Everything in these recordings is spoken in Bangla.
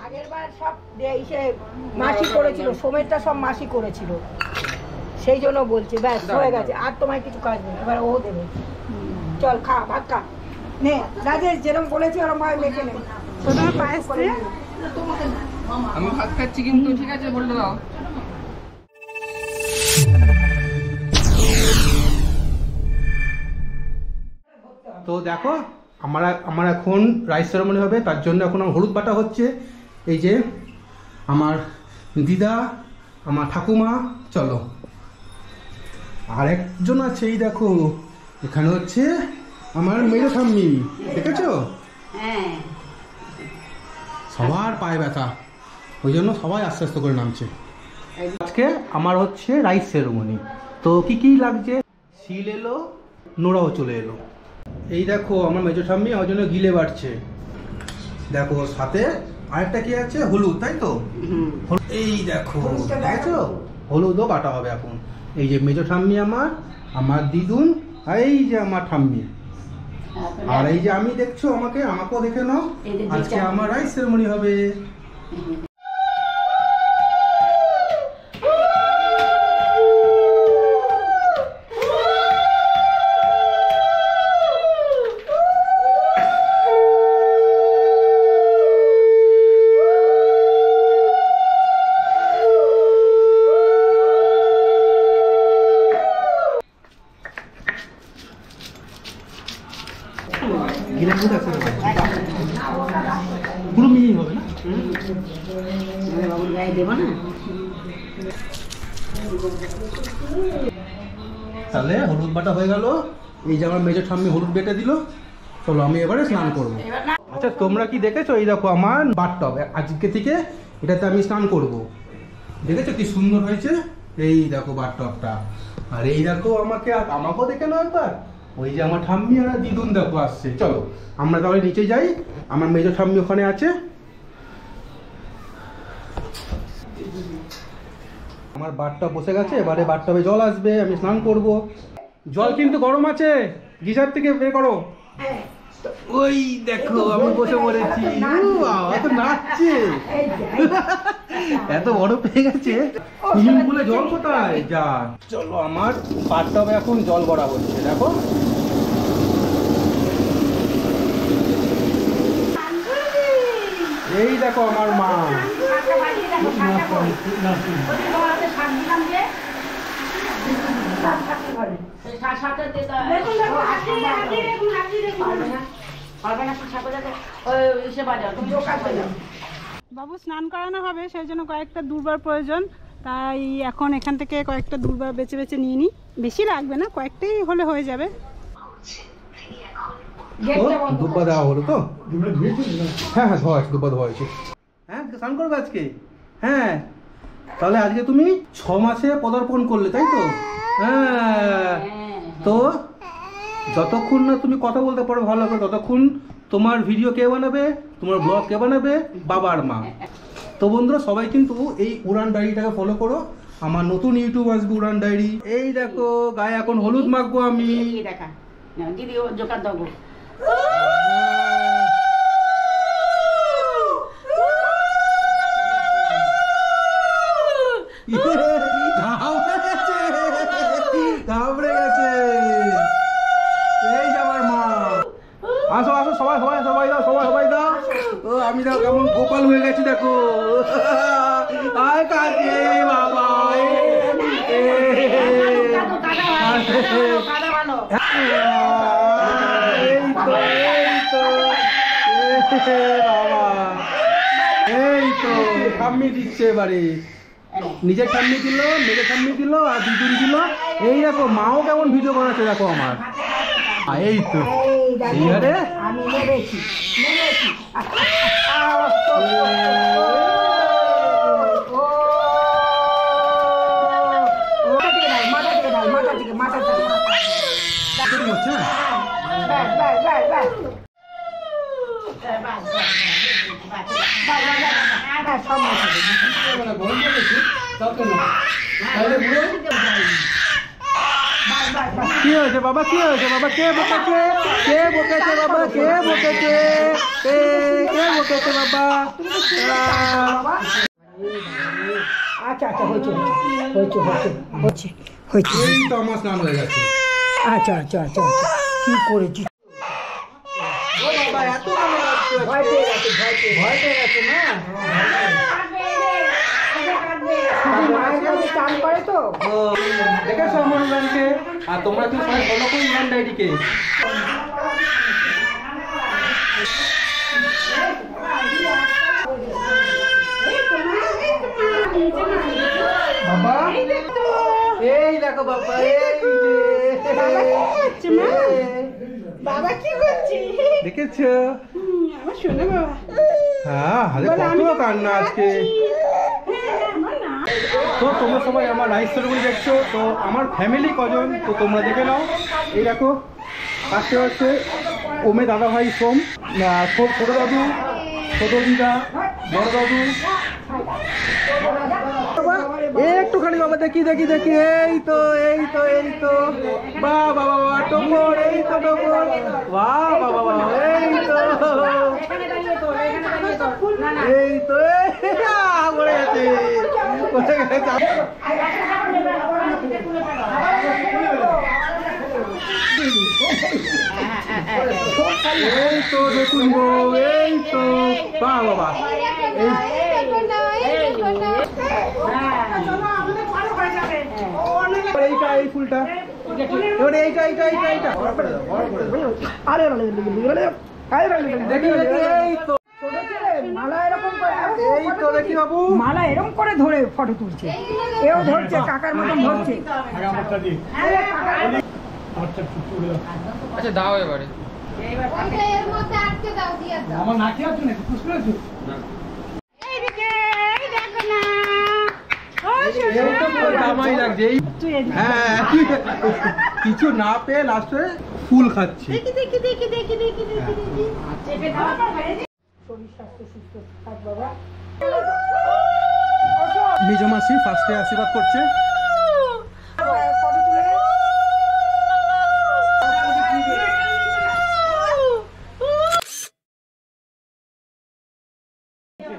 আগেরবার সব মাসি করেছিল, সোমেরটা সব মাসি করেছিল, সেই জন্য বলছি। ব্যাস হয়ে গেছে, আর তোমায় কিছু কাজ নেই, এবার ও দেবে। চল খা, ভাত খা নে রাজেশ, যেরকম বলেছি ওরকম ভাবে মেখে নে। আমি ভাত খাচ্ছি কিন্তু ঠিক আছে বলে দাও। তো দেখো আমার এখন রাইস সেরেমনি হবে, তার জন্য এখন আমার হলুদ বাটা হচ্ছে। এই যে আমার দিদা, আমার ঠাকুমা, চলো আর একজন আছে, এই দেখো এখানে হচ্ছে আমার মেয়ে ঠাম্মি, দেখেছো? হ্যাঁ, সবার পায়ে ব্যথা, ওই জন্য সবাই আস্তে আস্তে করে নামছে। আজকে আমার হচ্ছে রাইস সেরেমনি। তো কি কি লাগছে, শিল এলো, নোড়াও চলে এলো। এই দেখো আমার মেজো ঠাম্মি আমার জন্য গিলে বাড়ছে। দেখো সাথে আরেকটা কি আছে, হলুদ, তাই তো? এই দেখো দেখেছো, হলুদও বাটা হবে এখন। এই যে মেজো ঠাম্মি আমার দিদুন, আর এই যে আমার ঠাম্মি, আর এই যে আমি, দেখছো আমাকেও দেখে নাও। আজকে আমার রাইস সেরেমনি হবে। পুরো মিহি হবে না, বাবুর গায়ে দেবো না। তাহলে হলুদ বাটা হয়ে গেল। এই যে আমার মেজো ঠাম্মি হলুদ বেটে দিল। চলো আমি এবারে স্নান করবো। আচ্ছা তোমরা কি দেখেছো, এই দেখো আমার বাথটব, আজকে থেকে এটাতে আমি স্নান করব। দেখেছো কি সুন্দর হয়েছে, এই দেখো বাথটবটা। আর এই দেখো আমাকেও দেখে নাও একবার, ওই যে আমার ঠাম্মি আর দিদুন দেখো আসছে। চলো আমরা তাহলে নিচে যাই, আমার মেজো ঠাম্মি ওখানে আছে। আমার বাথটব বসে গেছে, এবারে বাথটবে জল আসবে, আমি স্নান করব। জল কিন্তু গরম আছে, গিজার থেকে বের করো। ওই দেখো আমি বসে পড়েছি, এত নাচছে, এত বড় পেয়ে গেছে। সুইমিং পুলে জল কোথায় যা। চলো আমার বাথটবে এখন জল ভরা হচ্ছে, দেখো। এই দেখো আমার মা, বাবু স্নান করানো হবে, সেই জন্য কয়েকটা দুর্বার প্রয়োজন। তাই এখন এখান থেকে কয়েকটা দুর্বার বেছে বেছে নিয়ে নিই। বেশি লাগবে না, কয়েকটাই হলে হয়ে যাবে। দুব্বা দেওয়া হলো তো? হ্যাঁ হ্যাঁ ধোয়া আছে, দুব্বা ধোয়া হয়েছে। হ্যাঁ স্নান করবে আজকে? হ্যাঁ, তাহলে আজকে তুমি 6 মাসে পদার্পণ করলে, তাই তো? হ্যাঁ, তো যতক্ষণ না তুমি কথা বলতে পারো ভালো করে, ততক্ষণ তোমার ভিডিও কে বানাবে, তোমার ব্লগ কে বানাবে? বাবা আর মা। তো বন্ধুরা সবাই কিন্তু এই উড়ান ডায়েরিটাকে ফলো করো, আমার নতুন ইউটিউব আসবে উড়ান ডায়েরি। এই দেখো গায়ে এখন হলুদ মাখবো আমি। দেখা দিদি ও জোকার দেবো। ঘাবড়ে গেছে। এই যে আমার মা, আসো আসো সবাই সবাই সবাই দাও, সবাই দাও। ও আমি দাও কেমন গোপাল হয়ে গেছি দেখো। আয় কাছে বাবা, এই তো ঠাম্মি দিচ্ছে এবারে। নিজের ঠাম্মি দিল, মেরে ঠাম্মি দিল, আর দিদুন দিল। এই দেখো মাও কেমন ভিডিও বানাচ্ছে দেখো আমার। এই তো এইবারে আমি নেবেছি মাথা থেকে সব কি হয়েছে বাবা, কি হয়েছে বাবা, কে বকেছে, কে বকেছে বাবা, কে বকেছে, কে বকেছে বাবা? আচ্ছা আচ্ছা, হয়েছে হয়েছে হয়েছে হয়েছে হয়েছে। এই তো আমার স্নান হয়ে গেছে। আচ্ছা আচ্ছা আচ্ছা আচ্ছা, কি করেছি? ও বাবা, এত ভালো লাগছে। ভয় পেয়ে গেছে, ভয় পেয়ে গেছে। ভয় পেয়ে গেছে না? মায়ের কাছে চান করে তো। ও, দেখেছো আমার উড়ানকে? আর তোমরা কি সবাই ফলো করো উড়ান ডায়েরিকে? বাবা, এই দেখো বাবা, এই যে বাবা কি করছি? দেখেছো? আমার শোনো বাবা। হ্যাঁ, হালে কত কান্না আজকে। তো তোমরা সবাই আমার লাইভ সেরেমনি দেখছো, তো আমার ফ্যামিলি কজন তো তোমরা দেখে নাও। এই দেখো, পাশে হচ্ছে ওমে দাদা ভাই সোম, ছোট দাদু, ছোট দিদা, বড় দাদু। একটুখানি বাবা দেখি দেখি দেখি, এই তো এই তো এই তো, বাহ বাবা বাবা টোপর, এই তো টোপর, বাহ বাবা বাবা, এই তো এই তো, পড়ে গেছে পড়ে গেছে। এই তো দেখুন গো, এই তো বাহ বাবা, এইটা এই ফুলটা, এবারে এইটা এইটা এইটা এইটা দেখি দেখি, এই তো মালা এরকম করে, এই তো দেখি বাবু, মালা এরকম করে ধরে ফটো তুলছে, এও ধরছে, কাকার মতন ধরছে। আচ্ছা দাও এবারে। এর মধ্যে আটকে দাও, দিয়ে দাও। আমার নাকি আছে নাকি খুশি হয়েছে? এইদিকে, এই দেখো না। ও এই তো পুরো জামাই লাগছে। এই তুই এদিকে। হ্যাঁ, কিছু না পেয়ে লাস্টে ফুল খাচ্ছি। দেখি দেখি দেখি দেখি দেখি দেখি দেখি। চেপে দাও বাবা, এই যে। শরীর স্বাস্থ্য সুস্থ থাক বাবা। মেজ মাসি ফার্স্টে আশীর্বাদ করছে। ফটো তুলে নে।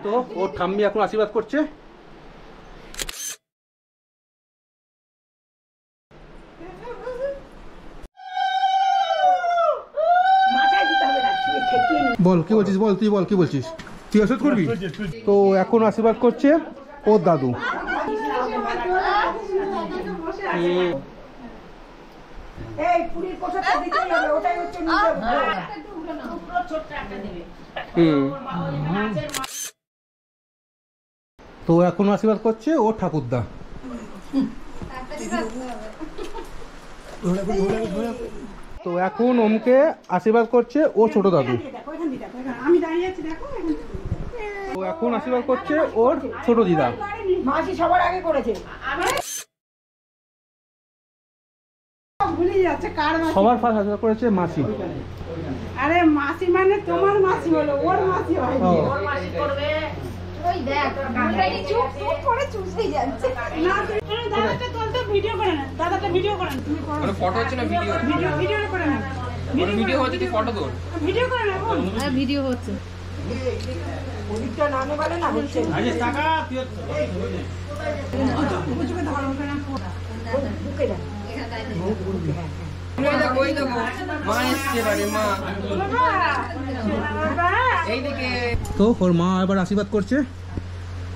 তো ওর ঠাম্মি এখন আশীর্বাদ করছে। মাথায় দিতে হবে না, ছুঁয়ে ঠেকিয়ে নিয়ে। বল কি বলছিস, বল তুই বল কি বলছিস, তুই আশীর্বাদ করবি? তো এখন আশীর্বাদ করছে ওর দাদু। এই পুরীর প্রসাদটা দিতেই হবে, ওটাই হচ্ছে নিজের ভোগ। তো এখন আশীর্বাদ করছে ওর ঠাকুরদা। তো এখন ওমকে আশীর্বাদ করছে ও ছোট দাদু। দেখো এখান দিয়ে দেখো, এখানে। আমি দাঁড়িয়ে আছি দেখো এখান দিয়ে। তো এখন আশীর্বাদ করছে ওর ছোট দিদা। মাসি সবার আগে করেছে। ভুলে যাচ্ছে কার মাসি। সবার ফার্স্ট আশীর্বাদ করেছে মাসি। আরে মাসি মানে তোমার মাসি হলো, ওর মাসি হয় ও, ওই দেখ, মুখটাকে চুপ চুপ করে চুষেই যাচ্ছে। না তুমি দাদাটা তুলতে ভিডিও করে না, দাদাটা ভিডিও করে না, তুমি করো। মানে ফটো হচ্ছে না ভিডিও? ভিডিও ভিডিও করে না, মানে ভিডিও হচ্ছে তুই ফটো তোল। ভিডিও করে না বোন। ভিডিও হচ্ছে। ওদিকটা নামে বলে না, হচ্ছে না। বুঝবে ধরো ওখানে। বুকে যা। ওই দেখো ওই দেখো, মা এসছে বাড়ি, মা বাবা এইদিকে। তো ওর মা এবার আশীর্বাদ করছে।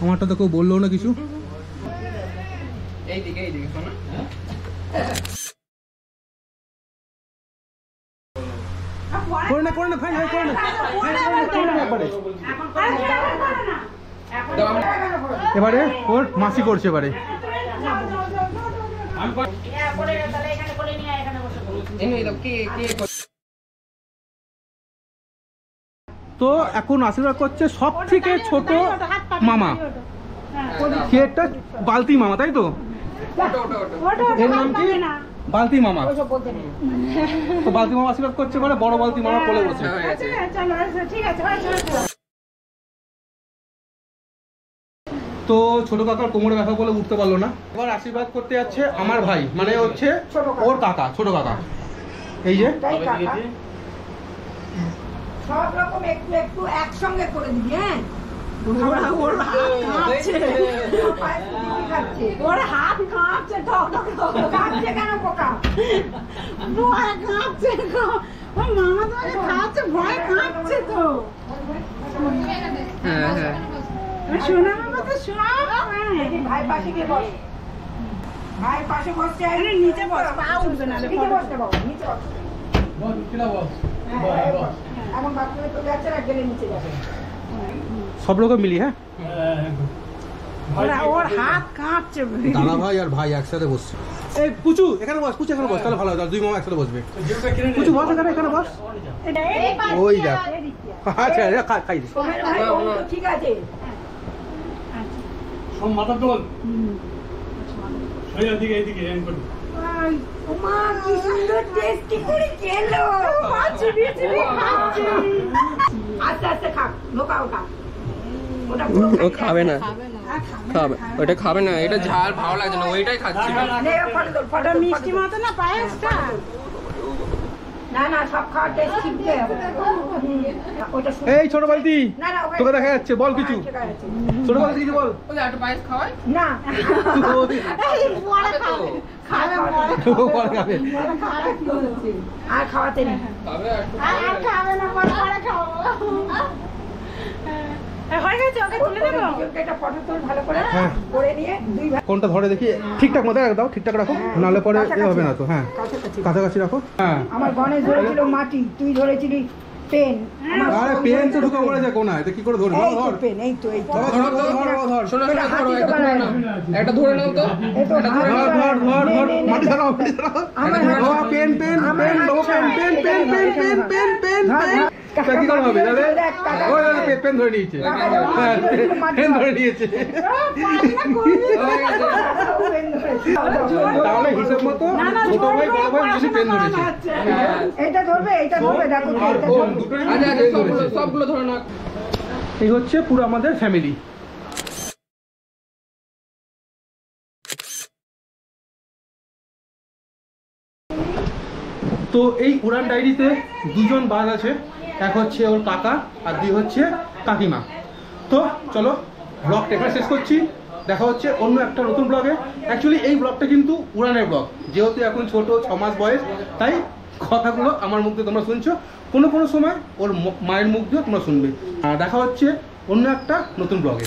আমারটা তো কেউ বললো না কিছু। এইদিকে এইদিকে শোনো। করে না করে না ভাই, ভাই করে না, ভাই করে না একবারে। দাও আমরা এবারে ওর মাসি করছে এবারে। এই দাও, কে কে করছে? তো এখন আশীর্বাদ করছে সব থেকে ছোট মামা, কি একটা বালতি মামা, তাই তো? এর নাম কি? বালতি মামা। ওইসব বলতে নেই। তো বালতি মামা আশীর্বাদ করছে মানে বড় বালতি মামা কোলে বসে। হয়ে গেছে। চলো ঠিক আছে। তো তো ছোট কাকার কোমরে ব্যথা বলে উঠতে পারলো না, এবার আশীর্বাদ করতে যাচ্ছে আমার ভাই, মানে হচ্ছে ছোট কাকা। ওর কাকা, ছোট কাকা। এই যে তাই কাকা সব রকম একটু একটু একসঙ্গে করে দিবি। হ্যাঁ ওর হাত কাঁপছে, ওর হাত কাঁপছে, ঠক ঠক ঠক কাঁদছে কেন পোকা? ভয় কাঁপছে গো। ও মামা তোমাকে খাওয়াচ্ছে, ভয় কাঁপছে তো। হ্যাঁ হ্যাঁ শোনা মামা তো সব ভাই পাশে গিয়ে বস, ভাই পাশে বসছে। আরে নিচে বস, পা উঠবে না। নিচে বস না বাবা, নিচে বস। হ্যাঁ, এখন বাথরুমে তো যাচ্ছে না, গেলে নিচে যাবে। সব রকম মিলি। হ্যাঁ ওর হাত কাঁপছে। দাদা ভাই আর ভাই একসাথে বসছে। এই পুচু এখানে বস, পুচু এখানে বস, তাহলে ভালো হয়, দুই মামা একসাথে বসবে। পুচু বস এখানে, এখানে বস। ওই দেখ, আচ্ছা খাই দিস। সোমের ভাই ও তো ঠিক আছে। সব মাথা তোল সোজা দিকে এইদিকে এম করুন। ওমা কি সুন্দর টেস্টি করে খেলো। আস্তে আস্তে খা, নোকা ওটা ওটা পুরো ও খাবে না, খাবে ওটা খাবে না, এটা ঝাল ভালো লাগছে না, ওইটাই খাচ্ছিল। নে, ফটো তোল, ফটো তোল, মিষ্টি মতো না পায়েসটা। না না সব খাওয়া টেস্ট শিখতে হবে। ওটা শুন- এই ছোট বালতি, না না ওকে তোকে দেখা যাচ্ছে, বল কিছু। ঠিক আছে। ছোট বালতি কিছু বল। ওই একটু পায়েস খাওয়াই না খাবে তো, খাবে ও বল খাবে। আর খাওয়াতে নেই। খাবে আর একটু আর খাবে না, পরে পরে খাবো। হয়ে গেছে, ওকে তুলে দেবো। একটা ফটো তোল ভালো করে, হ্যাঁ। করে নিয়ে দুই ভাই কোনটা ধরে দেখি, ঠিকঠাক মতো দাও, ঠিকঠাক রাখো, নাহলে পরে এ হবে না তো। হ্যাঁ কাছাকাছি। কাছাকাছি রাখো। হ্যাঁ আমার গণেশ ধরেছিল মাটি, তুই ধরেছিলি পেন। আমার আরে পেন তো ঢুকে পড়ে যায় কোনায়, তো কি করে ধরবো? এই তো ধর পেন, এই তো এই তো। ধর ধর ধর ধর ধর শোনো শোনো হাতি ধরো, তো একটা ধরে বানায় নাও, একটা ধরে নাও তো। এই তো এটা হাত ধর ধর ধর নে, ধর নে, নে, মাটি নে। ধরাও, মাটি ধরাও। আমার হাত ও ছাড়। পেন পেন আমার পেন হাত লোগো পেন ছাড়। Pen pen pen pen pen pen pen ধর, পেন। ধর। তা কি করে হবে তাহলে? দেখ, কাকা। ওই ওই পেন ধরে নিয়েছে। কাকা যেমন হ্যাঁ, মাটি ধরেছিল, মাটি পেন ধর। ধরে নিয়েছে। হয়ে গেছে। পেন ধরেছিল। তাহলে হিসাব মতো ছোট ভাই বড় ভাই বেশি পেন ধরেছে। হ্যাঁ এইটা ধরবে, এইটা ধরবে, দেখো তো, আর এইটা কোন ধরবে। দুটোরই আচ্ছা আচ্ছা পেন সবগুলো ধরেছে। সবগুলো ধরে নাও। এই হচ্ছে পুরো আমাদের ফ্যামিলি। তো এই উড়ান ডায়েরিতে দুজন বাদ আছে, এক হচ্ছে ওর কাকা আর দুই হচ্ছে কাকিমা। তো চলো ব্লগটা এখানে শেষ করছি, দেখা হচ্ছে অন্য একটা নতুন ব্লগে। অ্যাকচুয়ালি এই ব্লগটা কিন্তু উড়ানের ব্লগ, যেহেতু এখন ছোট 6 মাস বয়স, তাই কথাগুলো আমার মুখ দিয়ে তোমরা শুনছো, কোনো কোনো সময় ওর মায়ের মুখ দিয়ে তোমরা শুনবে। আর দেখা হচ্ছে অন্য একটা নতুন ব্লগে।